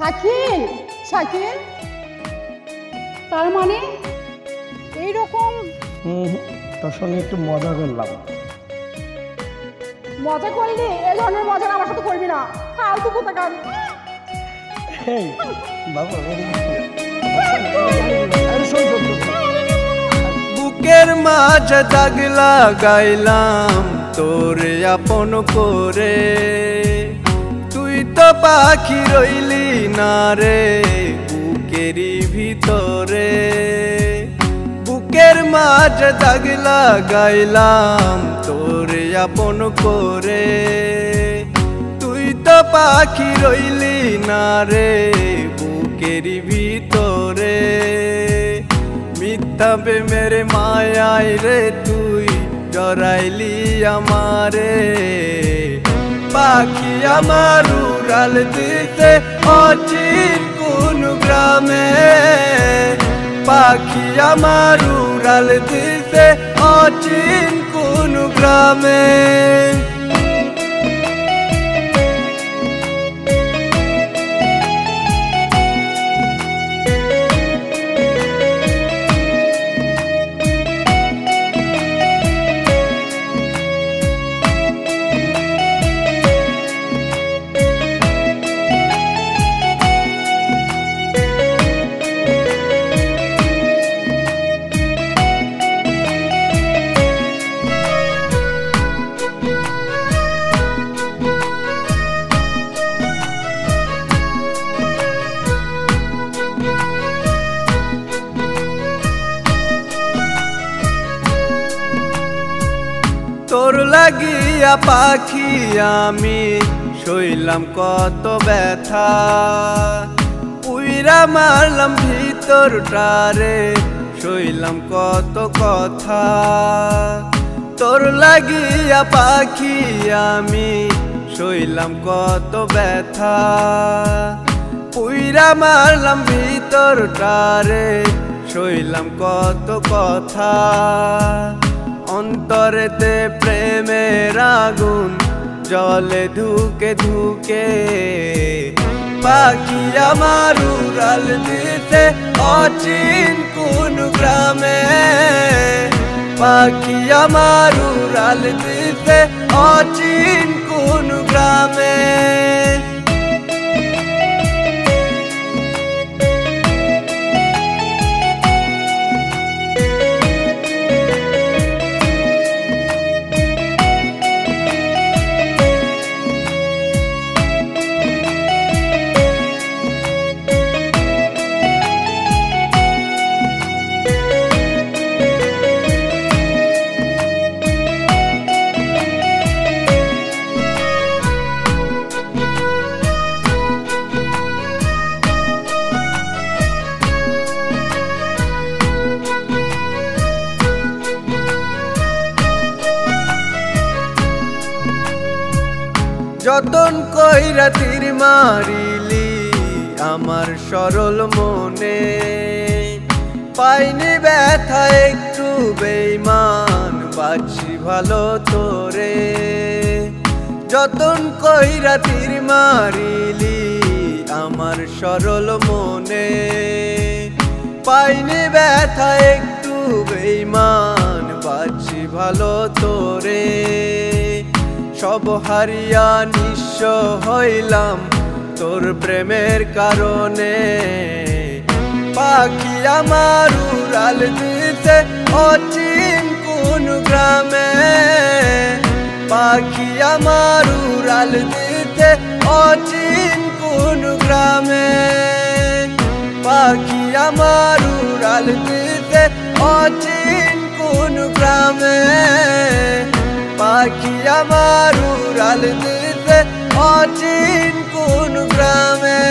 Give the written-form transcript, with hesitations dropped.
শাকিল শাকিল তার মানে এইরকম তোর সঙ্গে একটু মজা করলাম। মজা করলি? এই ধরনের মজা আমার সাথে করবি না, ফালতু কোথাকার। এই বাবা বুকের মাঝে দাগ লাগাইলাম তোরে আপন করে, তুই তো পাখি রইলি না রে বুকেরই ভিতরে। বুকের মাঝে দাগ লাগাইলাম তোরে আপন করে, তুই তো পাখি রইলি না রে বুকেরই ভিতরে। মিথ্যা প্রেমের মায়ায় রে তুই জড়াইলি আমারে, পাখি আমার উড়াল দিতে অচিন কোন গ্রামে, পাখি আমার উড়াল দিতে অচিন কোন গ্রামে। তোর লাগিয়া পাখি আমি সইলাম কত ব্যথা, উইরা মারলাম ভিতরটারে সইলাম কত কথা। তোর লাগিয়া পাখি আমি সইলাম কত ব্যথা, উইরা মারলাম ভিতরটারে সইলাম কত কথা। অন্তরেতে প্রেমের আগুন জলে ধুকে ধুকে, পাখি আমার উড়াল দিতে অচিন কোন গ্রামে, পাখি আমার উড়াল দিতে অচিন কোন গ্রামে। যতন কইরা তীর মারিলি আমার সরল মনে, পাইনি ব্যথা একটু বেইমান বাঁচি ভালো তোরে। যতন কইরা তীর মারিলি আমার সরল মনে, পাইনি ব্যথা একটু বেইমান বাঁচি ভালো তোরে। সব হারিয়া নিঃস্ব হইলাম তোর প্রেমের কারণে, পাখি আমার উড়াল দিতে অচিন কোন গ্রামে, পাখি আমার উড়াল দিতে অচিন কোন গ্রামে, পাখি আমার উড়াল দিতে অচিন কোন গ্রামে, পাখি আমার উড়াল দিতে অচিন কোন গ্রামে।